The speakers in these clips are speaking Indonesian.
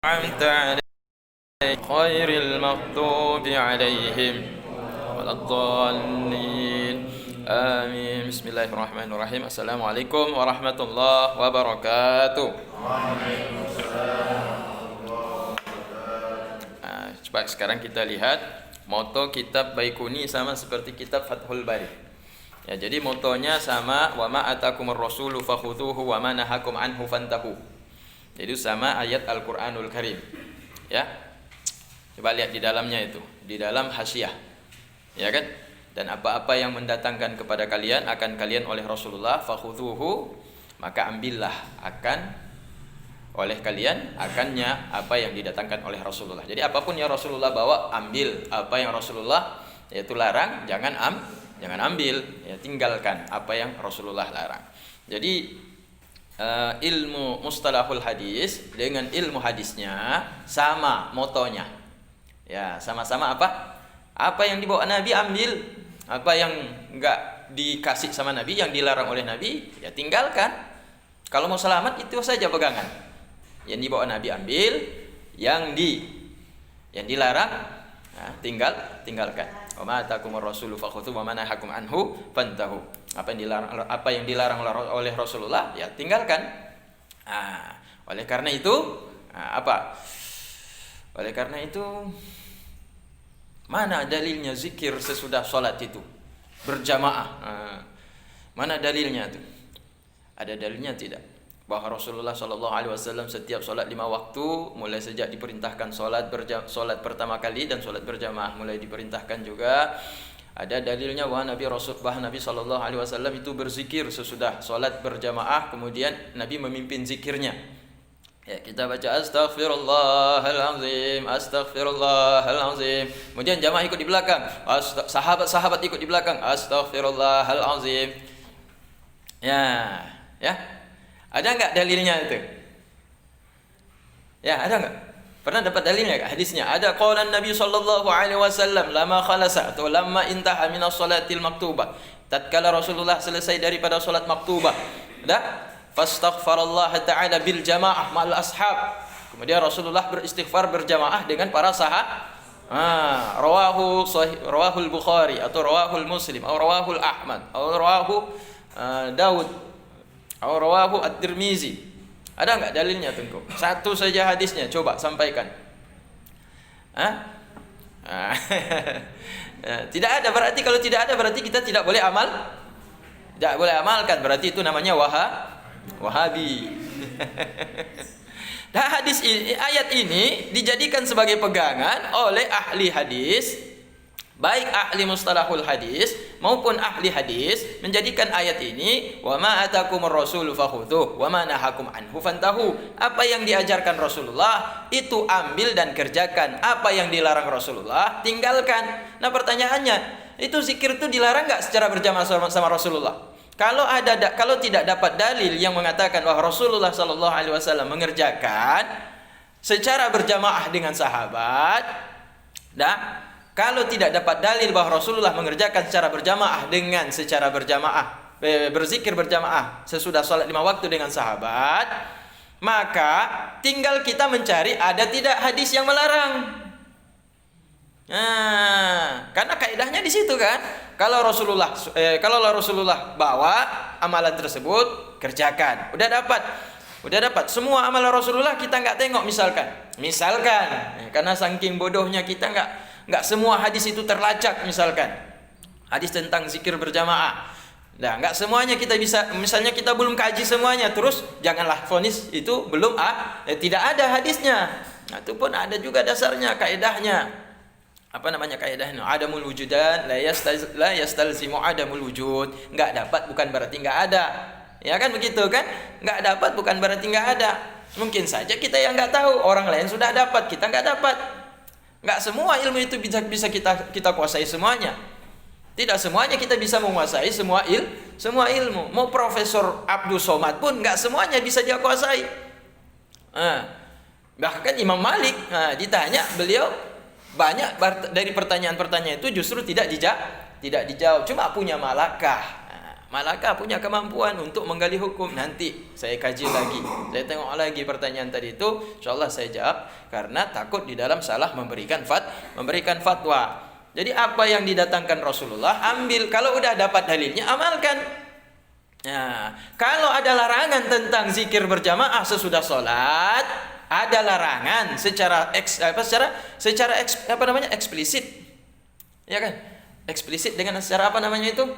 أنعمت عليهم غير المغضوب عليهم ولا الضالين آمين. بسم الله الرحمن الرحيم. Assalamualaikum warahmatullahi wabarakatuh. Coba sekarang kita lihat moto kitab Baikuni sama seperti kitab Fathul Bari. Ya, jadi motonya sama, wa ma atakumur rasulu fakhudhuhu wa ma nahakum anhu fantahu. Jadi sama ayat Al-Qur'anul Karim. Ya. Coba lihat di dalamnya itu, di dalam hasyiah. Ya kan? Dan apa-apa yang mendatangkan kepada kalian akan kalian oleh Rasulullah fakhudhuhu, maka ambillah akan oleh kalian akannya apa yang didatangkan oleh Rasulullah. Jadi apapun yang Rasulullah bawa, ambil. Apa yang Rasulullah yaitu larang, jangan ambil, ya, tinggalkan apa yang Rasulullah larang. Jadi ilmu mustalahul hadis dengan ilmu hadisnya sama motonya. Ya, sama-sama apa? Apa yang dibawa Nabi ambil, apa yang enggak dikasih sama Nabi, yang dilarang oleh Nabi, ya tinggalkan. Kalau mau selamat itu saja pegangan. Yang dibawa Nabi ambil, yang dilarang, nah, tinggalkan. Wa ma atakumur rasulu fakhudhu wa ma nahakum anhu fantahu. Apa yang dilarang oleh Rasulullah, ya tinggalkan. Oleh karena itu, Oleh karena itu, mana dalilnya zikir sesudah sholat itu berjamaah? Mana dalilnya itu? Ada dalilnya tidak? Bahwa Rasulullah SAW setiap sholat 5 waktu, mulai sejak diperintahkan sholat pertama kali dan sholat berjamaah mulai diperintahkan juga. Ada dalilnya bahwa Nabi SAW itu berzikir sesudah sholat berjamaah, kemudian Nabi memimpin zikirnya. Ya, kita baca astaghfirullahalazim, astaghfirullahalazim. Kemudian jamaah ikut di belakang, sahabat-sahabat ikut di belakang, astaghfirullahalazim. Ya. Ada enggak dalilnya itu? Ya, ada enggak? Pernah dapat dalilnya enggak? Hadisnya ada, qala Nabi sallallahu alaihi wasallam lama khalasa atau lamma intaha min as-salatil maktubah. Tatkala Rasulullah selesai daripada salat maktubah, fastaghfarallah ta'ala bil jamaah ma'al ashab. Kemudian Rasulullah beristighfar berjamaah dengan para sahabat. Rawahul Bukhari atau rawahul Muslim atau rawahul Ahmad atau rawahu Daud atau rawahu At-Tirmizi. Ada enggak dalilnya Tengku? Satu saja hadisnya, coba sampaikan. Tidak ada, berarti kalau tidak ada berarti kita tidak boleh amal. Tidak boleh amalkan, berarti itu namanya Wahabi. Nah, ayat ini dijadikan sebagai pegangan oleh ahli hadis, baik ahli mustalahul hadis maupun ahli hadis, menjadikan ayat ini wa ma atakumur rasulu fakhudhuh wa ma nahakum anhu fantahu. Apa yang diajarkan Rasulullah itu ambil dan kerjakan, apa yang dilarang Rasulullah tinggalkan. Nah, pertanyaannya, itu zikir itu dilarang enggak secara berjamaah sama Rasulullah? Kalau tidak dapat dalil yang mengatakan bahwa Rasulullah sallallahu alaihi wasallam mengerjakan secara berjamaah dengan sahabat, kalau tidak dapat dalil bahwa Rasulullah mengerjakan secara berjamaah berzikir berjamaah sesudah sholat 5 waktu dengan sahabat, maka tinggal kita mencari ada tidak hadis yang melarang. Karena kaidahnya di situ kan. Kalau Rasulullah bawa amalan tersebut, kerjakan. Udah dapat semua amalan Rasulullah, kita nggak tengok misalkan, karena saking bodohnya kita nggak semua hadis itu terlacak, misalkan hadis tentang zikir berjamaah. Nah, nggak semuanya kita bisa, misalnya kita belum kaji semuanya, terus janganlah vonis itu belum tidak ada hadisnya. Nah, itu pun ada juga dasarnya, kaidahnya. Apa namanya kaidahnya? Adamul wujudan la yastalzimu adamul wujud. Enggak dapat bukan berarti enggak ada. Ya kan begitu kan? Enggak dapat bukan berarti enggak ada. Mungkin saja kita yang enggak tahu, orang lain sudah dapat, kita enggak dapat. Enggak semua ilmu itu bisa kita kuasai semuanya. Tidak semuanya kita bisa menguasai semua ilmu. Mau Profesor Abdul Somad pun enggak semuanya bisa dia kuasai. Bahkan Imam Malik, ditanya beliau banyak dari pertanyaan-pertanyaan itu justru tidak dijawab, cuma punya malakah. Malakah punya kemampuan untuk menggali hukum? Nanti saya kaji lagi. Saya tengok lagi pertanyaan tadi itu. InsyaAllah saya jawab. Karena takut di dalam salah memberikan fatwa. Jadi apa yang didatangkan Rasulullah, ambil. Kalau udah dapat dalilnya, amalkan. Nah, kalau ada larangan tentang zikir berjamaah sesudah sholat, ada larangan secara eksplisit. Ya kan? Eksplisit dengan secara apa namanya itu?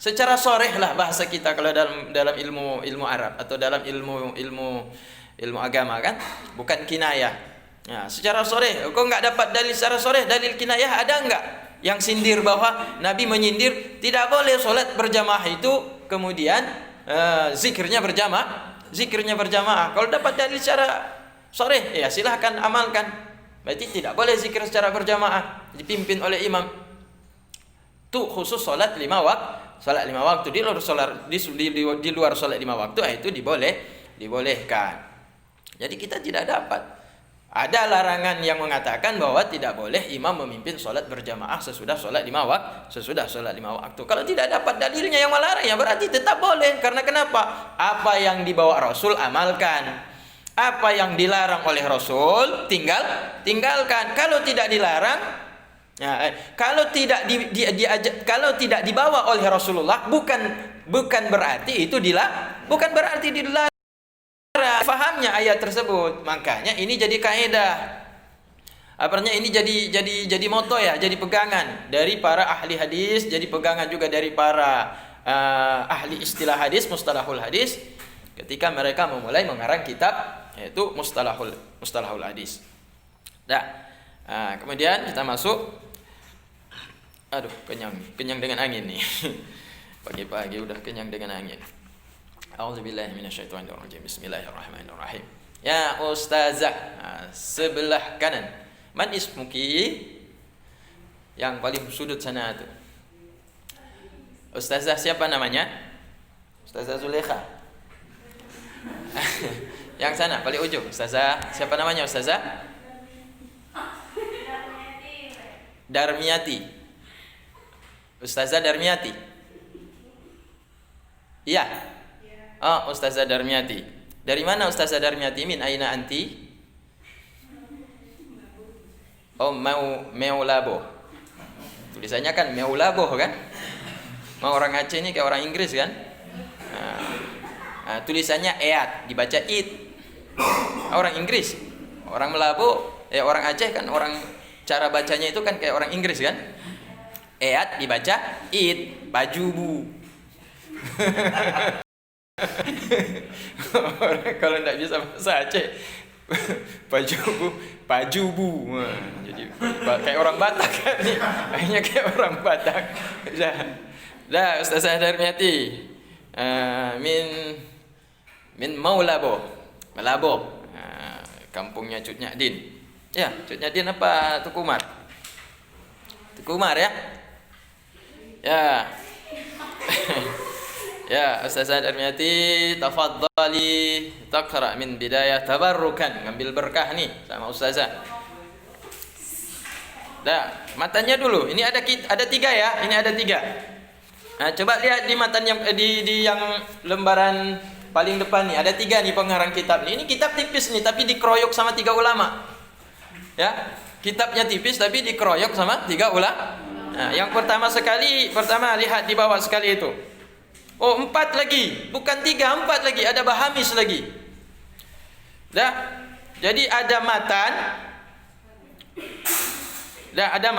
Secara soreh lah bahasa kita kalau dalam ilmu Arab atau dalam ilmu agama kan, bukan kinayah. Nah, secara soreh, kok nggak dapat dalil secara soreh, dalil kinayah ada nggak? Yang sindir bahwa Nabi menyindir tidak boleh sholat berjamaah itu, kemudian zikirnya berjamaah. Kalau dapat dalil secara soreh, ya silahkan amalkan. Berarti tidak boleh zikir secara berjamaah, dipimpin oleh imam. Itu khusus sholat 5 waktu. Di luar sholat 5 waktu itu dibolehkan. Jadi kita tidak dapat. Ada larangan yang mengatakan bahwa tidak boleh imam memimpin sholat berjamaah sesudah sholat 5 waktu. Kalau tidak dapat dalilnya yang melarang, ya berarti tetap boleh. Karena kenapa? Apa yang dibawa Rasul amalkan. Apa yang dilarang oleh Rasul tinggalkan. Kalau tidak dilarang, kalau tidak dibawa oleh Rasulullah, bukan berarti itu dilarang. Fahamnya ayat tersebut. Makanya ini jadi kaidah. Apanya ini jadi moto ya, jadi pegangan dari para ahli hadis, jadi pegangan juga dari para ahli istilah hadis, mustalahul hadis, ketika mereka memulai mengarang kitab yaitu mustalahul hadis. Kemudian kita masuk. Aduh, kenyang dengan angin nih. Pagi-pagi udah kenyang dengan angin. A'udzubillahi minasyaitonirrajim. Bismillahirrahmanirrahim. Ya ustazah, sebelah kanan. Man ismuki? Yang paling sudut sana itu. Ustazah siapa namanya? Ustazah Zulekha. Yang sana paling ujung. Ustazah siapa namanya Ustazah? Darmiati. Ustazah Darmiati. Iya. Oh, Ustazah Darmiati. Dari mana Ustazah Darmiati? Min aina anti? Oh, Meulabo. Tulisannya kan Meulabo kan? Mau orang Aceh ini kayak orang Inggris kan? Tulisannya eat, dibaca it. Orang Inggris. Orang Melabo, orang Aceh kan orang cara bacanya itu kan kayak orang Inggris kan? Eat dibaca it, bajubu. Kalau tidak bisa bahasa Aceh, pajubu. Jadi kayak orang Batak kan nih. Kayaknya kayak orang Batak. Dah Ustazah Darmiati. Min Maulabo. Melabo. Kampungnya Cut Nyadin. Ya, Cut Nyadin apa Tukumar? Tukumar ya? Ya. Ya, Ustazah Darmiati, tafadhali taqra min bidayah tabarrukan, ngambil berkah nih sama Ustazah. Dah, matanya dulu. Ini ada 3 ya, ini ada 3. Nah, coba lihat di matan yang di yang lembaran paling depan nih, ada 3 nih pengarang kitab nih. Ini kitab tipis nih, tapi dikeroyok sama 3 ulama. Ya, kitabnya tipis tapi dikeroyok sama 3 ulama. Nah, yang pertama lihat di bawah sekali itu. Oh, 4 lagi, bukan 3, 4 lagi, ada Bahamis lagi. Dah, jadi ada matan. Dah, ada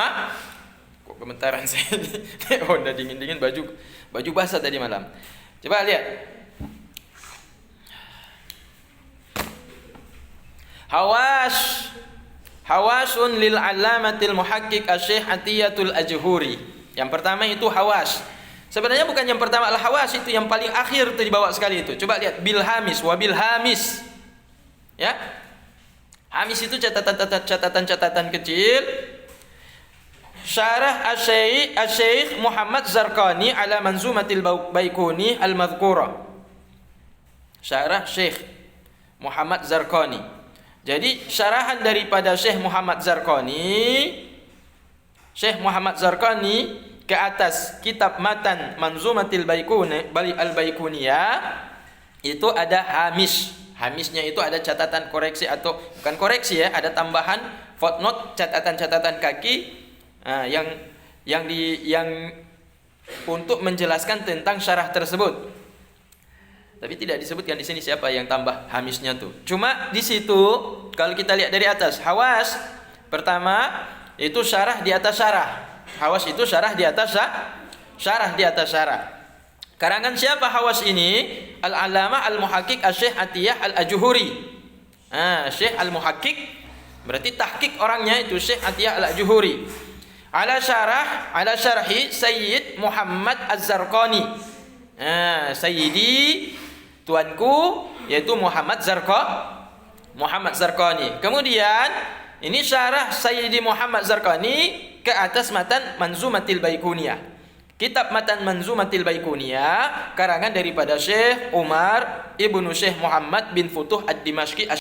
kok gemetaran saya ini. Oh, udah dingin-dingin baju basah tadi malam. Coba lihat. Hawasun lil alamatil muhaqqiq Asy-Syaikh Atiyatul Ajhuri. Yang pertama itu hawas. Sebenarnya bukan yang pertama al-hawas, itu yang paling akhir itu dibawa sekali itu. Coba lihat bilhamis, wabil hamis. Ya. Hamis itu catatan kecil. Syarah Asy-Syaikh Muhammad Zarqani ala Manzumatil Baikuni al-Madhkura. Syarah Syekh Muhammad Zarqani. Jadi syarahan daripada Syekh Muhammad Zarqani ke atas kitab matan Manzumatil Al-Baikuniyah itu ada hamish. Hamishnya itu ada catatan koreksi atau bukan koreksi ya, ada tambahan footnote, catatan-catatan kaki yang untuk menjelaskan tentang syarah tersebut. Tapi tidak disebutkan di sini siapa yang tambah hamisnya tuh. Cuma di situ kalau kita lihat dari atas, Hawas pertama itu syarah di atas syarah. Hawas itu syarah di atas syarah di atas syarah. Karangan siapa Hawas ini? Al-Allamah Al-Muhaqqiq Asy-Syaikh Atiyah Al-Ajhuri. Syekh Al-Muhaqqiq berarti tahqiq orangnya itu Syekh Atiyah Al-Ajhuri. Ala syarhi Sayyid Muhammad Az-Zarqani. Sayyidi tuanku yaitu Muhammad Zarqani. Kemudian ini syarah Sayyidi Muhammad Zarqani ke atas matan Manzumatil Baikuniyah. Kitab matan Manzumatil Baikuniyah karangan daripada Syekh Umar Ibnu Syekh Muhammad bin Futuh Ad-Dimashqi